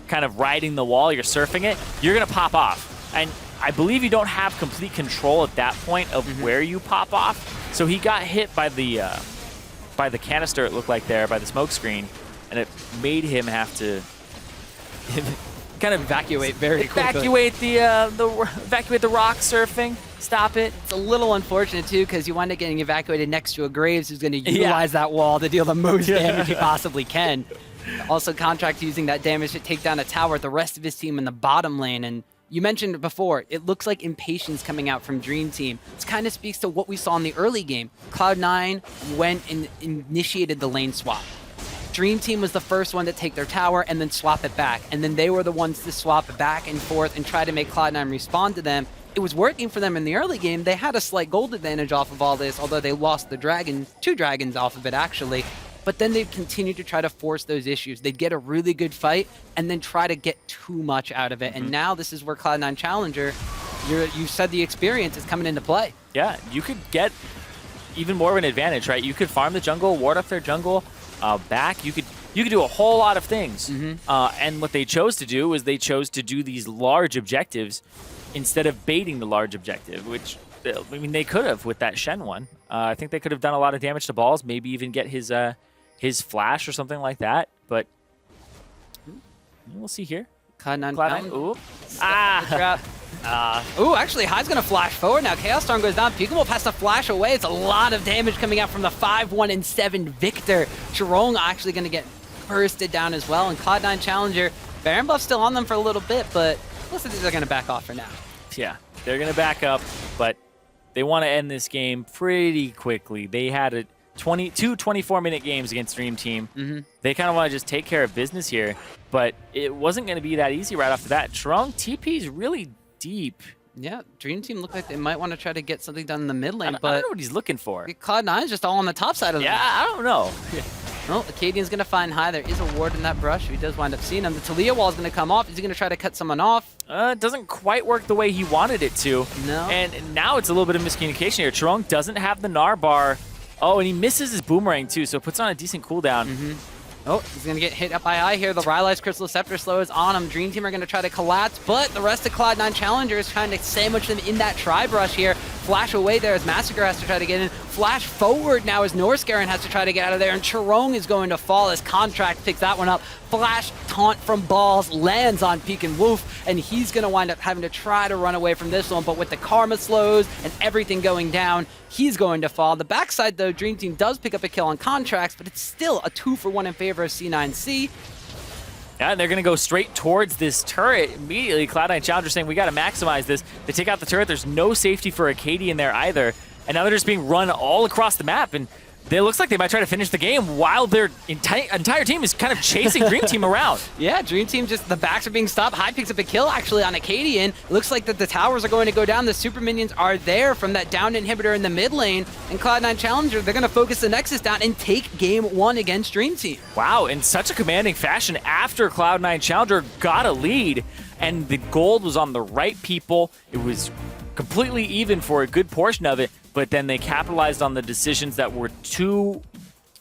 kind of riding the wall, you're surfing it, you're going to pop off. And I believe you don't have complete control at that point of where you pop off. So he got hit by the canister, it looked like there, by the smoke screen, and it made him have to kind of evacuate very quickly. Evacuate the rock surfing. Stop it. It's a little unfortunate, too, because you wind up getting evacuated next to a Graves who's going to utilize that wall to deal the most damage he possibly can. Also, Contract using that damage to take down a tower, the rest of his team in the bottom lane. And you mentioned it before, it looks like impatience coming out from Dream Team. This kind of speaks to what we saw in the early game. Cloud9 went and initiated the lane swap. Dream Team was the first one to take their tower and then swap it back. And then they were the ones to swap it back and forth and try to make Cloud9 respond to them. It was working for them in the early game. They had a slight gold advantage off of all this, although they lost the dragon, 2 dragons off of it actually. But then they've continued to try to force those issues. They'd get a really good fight and then try to get too much out of it. And now this is where Cloud9 Challenger, you said the experience is coming into play. Yeah, you could get even more of an advantage, right? You could farm the jungle, ward up their jungle back. You could do a whole lot of things. And what they chose to do is they chose to do these large objectives instead of baiting the large objective, which, I mean, they could have with that Shen one. I think they could have done a lot of damage to balls, maybe even get his flash or something like that, but we'll see here. Cloud9. Ooh. Ooh, actually, High's going to flash forward now. Chaos Storm goes down. Peek and Wolf has to flash away. It's a lot of damage coming out from the 5-1 and 7 Victor. Chirong actually going to get bursted down as well, and Cloud9 Challenger, Baron buff still on them for a little bit, but looks like they're going to back off for now. Yeah, they're going to back up, but they want to end this game pretty quickly. They had two 24-minute games against Dream Team. They kind of want to just take care of business here, but it wasn't going to be that easy right off the bat. Chirong TP's really deep. Yeah, Dream Team look like they might want to try to get something done in the mid lane, but I don't know what he's looking for. Cloud9's just all on the top side of the Yeah, I don't know. Well, Acadian's going to find High. There is a ward in that brush. He does wind up seeing him. The Taliyah wall is going to come off. Is he going to try to cut someone off? It doesn't quite work the way he wanted it to. No. And now it's a little bit of miscommunication here. Chirong doesn't have the Gnar bar. Oh, and he misses his boomerang too, so it puts on a decent cooldown. Oh, he's going to get hit up by Eye here. The Rylai's Crystal Scepter slow is on him. Dream Team are going to try to collapse, but the rest of Cloud9 Challenger is trying to sandwich them in that tri-brush here. Flash away there as Massacre has to try to get in. Flash forward now as Norscaren has to try to get out of there, and Chirong is going to fall as Contract picks that one up. Flash taunt from Balls lands on Peek and Wolf, and he's going to wind up having to try to run away from this one, but with the Karma slows and everything going down, he's going to fall. The backside, though, Dream Team does pick up a kill on Contracts, but it's still a 2-for-1 in favor of C9C. Yeah, and they're going to go straight towards this turret immediately. Cloud9 Challenger saying, we got to maximize this. They take out the turret. There's no safety for Acadian there either. And now they're just being run all across the map. And it looks like they might try to finish the game while their entire team is kind of chasing Dream Team around. Yeah, Dream Team just, the backs are being stopped. High picks up a kill actually on Acadian. It looks like that the towers are going to go down. The super minions are there from that down inhibitor in the mid lane. And Cloud9 Challenger, they're going to focus the Nexus down and take game 1 against Dream Team. Wow, in such a commanding fashion after Cloud9 Challenger got a lead. And the gold was on the right people. It was completely even for a good portion of it. But then they capitalized on the decisions that were too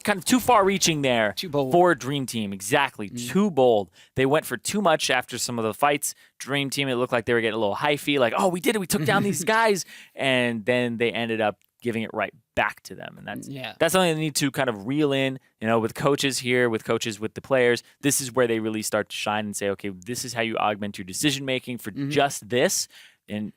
far-reaching there for Dream Team. Exactly, too bold. They went for too much after some of the fights. Dream Team, it looked like they were getting a little hyphy, like, oh, we did it, we took down these guys. And then they ended up giving it right back to them. And that's something they need to kind of reel in, with coaches here, with coaches, with the players. This is where they really start to shine and say, okay, this is how you augment your decision-making for just this. And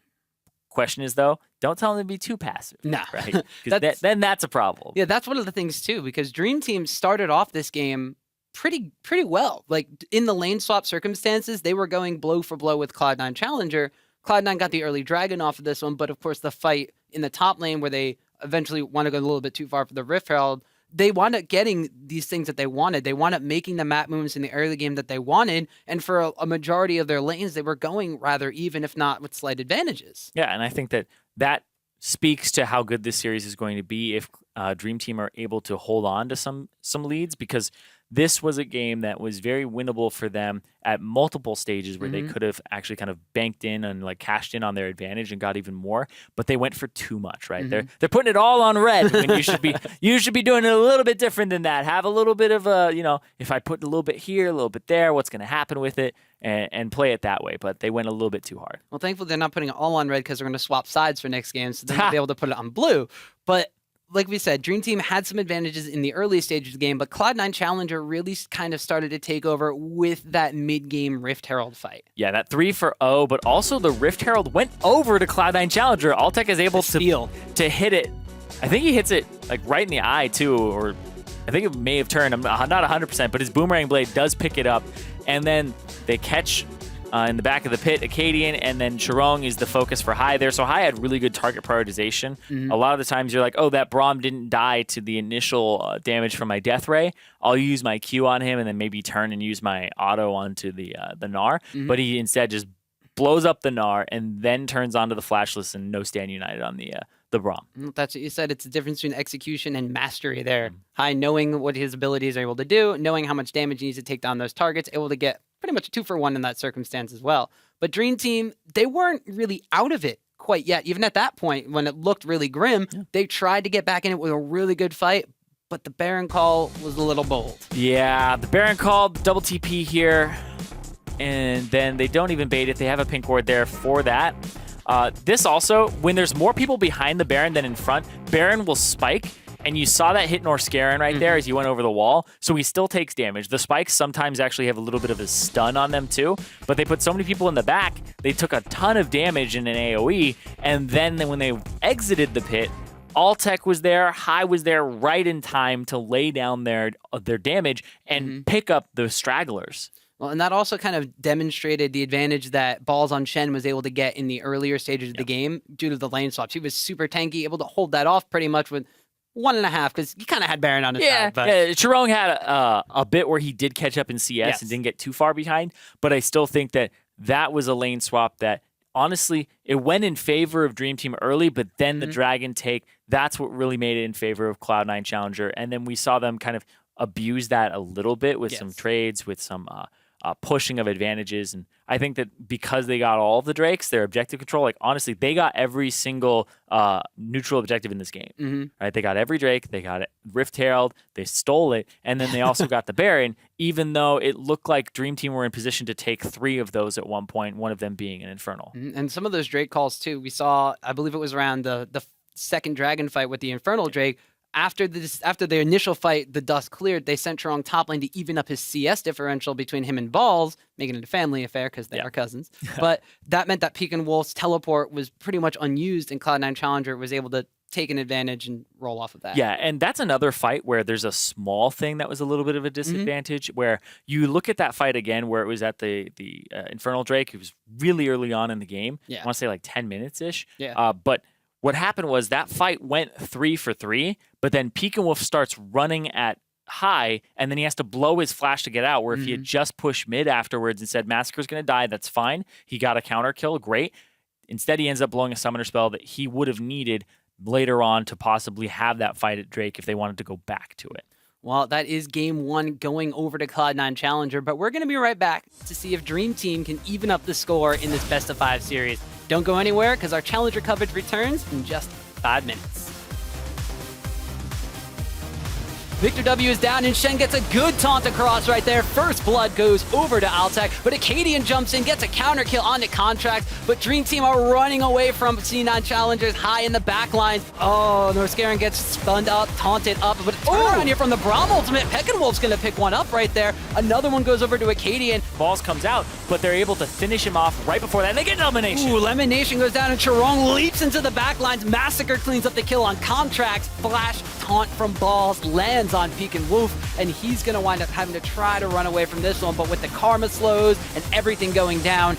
question is, though, don't tell them to be too passive. No. Right? Because then that's a problem. Yeah, that's one of the things, too, because Dream Team started off this game pretty well. Like, in the lane swap circumstances, they were going blow for blow with Cloud9 Challenger. Cloud9 got the early dragon off of this one, but of course the fight in the top lane where they eventually want to go a little bit too far for the Rift Herald, they wound up getting these things that they wanted. They wound up making the map moves in the early game that they wanted, and for a majority of their lanes, they were going rather even, if not with slight advantages. Yeah, and I think that speaks to how good this series is going to be if Dream Team are able to hold on to some leads, because this was a game that was very winnable for them at multiple stages where they could have actually kind of banked in and like cashed in on their advantage and got even more, but they went for too much, right? They're putting it all on red when you should be doing it a little bit different than that. Have a little bit of a, if I put a little bit here, a little bit there, what's going to happen with it, and play it that way. But they went a little bit too hard. Well, thankfully they're not putting it all on red because they're going to swap sides for next game, so they'll be able to put it on blue. But like we said, Dream Team had some advantages in the early stages of the game, but Cloud9 Challenger really kind of started to take over with that mid-game Rift Herald fight. Yeah, that 3-for-0, but also the Rift Herald went over to Cloud9 Challenger. Altec is able to hit it. I think he hits it like right in the eye too, or I think it may have turned. I'm not 100%, but his Boomerang Blade does pick it up, and then they catch in the back of the pit, Acadian, and then Chirong is the focus for High there. So High had really good target prioritization. A lot of the times you're like, oh, that Braum didn't die to the initial damage from my Death Ray. I'll use my Q on him and then maybe turn and use my auto onto the Gnar. But he instead just blows up the Gnar and then turns onto the Flashless and no Stand United on the Braum. That's what you said. It's the difference between execution and mastery there. High knowing what his abilities are able to do, knowing how much damage he needs to take down those targets, able to get pretty much a 2-for-1 in that circumstance as well. But Dream Team, they weren't really out of it quite yet. Even at that point, when it looked really grim, they tried to get back in it with a really good fight, but the Baron call was a little bold. Yeah, the Baron call, double TP here, and then they don't even bait it. They have a pink ward there for that. This also, when there's more people behind the Baron than in front, Baron will spike. And you saw that hit Norscarin right there as he went over the wall. So he still takes damage. The spikes sometimes actually have a little bit of a stun on them too. But they put so many people in the back, they took a ton of damage in an AoE. And then when they exited the pit, Altec was there, High was there right in time to lay down their damage and pick up the stragglers. Well, and that also kind of demonstrated the advantage that Balls on Shen was able to get in the earlier stages of the game due to the lane swaps. He was super tanky, able to hold that off pretty much with 1.5, because he kind of had Baron on his side. But Chirong had a bit where he did catch up in CS and didn't get too far behind, but I still think that was a lane swap that, honestly, it went in favor of Dream Team early, but then the Dragon take, that's what really made it in favor of Cloud9 Challenger, and then we saw them kind of abuse that a little bit with some trades, with some pushing of advantages. And I think that because they got all of the Drakes, their objective control, like honestly, they got every single neutral objective in this game. Right? They got every Drake, they got it, Rift Herald, they stole it, and then they also got the Baron, even though it looked like Dream Team were in position to take 3 of those at one point, one of them being an Infernal. And some of those Drake calls too, we saw, I believe it was around the second Dragon fight with the Infernal Drake. After the initial fight, the dust cleared, they sent Chirong top lane to even up his CS differential between him and Balls, making it a family affair because they are cousins. But that meant that Peak and Wolf's teleport was pretty much unused, and Cloud9 Challenger was able to take an advantage and roll off of that. Yeah, and that's another fight where there's a small thing that was a little bit of a disadvantage, where you look at that fight again where it was at the Infernal Drake. It was really early on in the game. I want to say like 10 minutes-ish. But what happened was that fight went 3 for 3, but then Pekin Wolf starts running at high, and then he has to blow his flash to get out, where if he had just pushed mid afterwards and said Massacre's going to die, that's fine. He got a counter kill, great. Instead, he ends up blowing a summoner spell that he would have needed later on to possibly have that fight at Drake if they wanted to go back to it. Well, that is game 1 going over to Cloud9 Challenger, but we're going to be right back to see if Dream Team can even up the score in this best of 5 series. Don't go anywhere, because our Challenger coverage returns in just 5 minutes. Victor W is down, and Shen gets a good taunt across right there. First blood goes over to Altec, but Acadian jumps in, gets a counter kill onto Contract, but Dream Team are running away from C9 Challengers high in the back lines. Oh, Norskaren gets stunned up, taunted up, but a turnaround here from the Braum ultimate. Pekin Wolf's gonna pick one up right there. Another one goes over to Acadian. Balls comes out, but they're able to finish him off right before that, and they get an elimination. Ooh, elimination goes down, and Charong leaps into the back lines. Massacre cleans up the kill on Contracts. Flash taunt from Balls lands on Pekin Wolf, and he's going to wind up having to try to run away from this one, but with the karma slows and everything going down,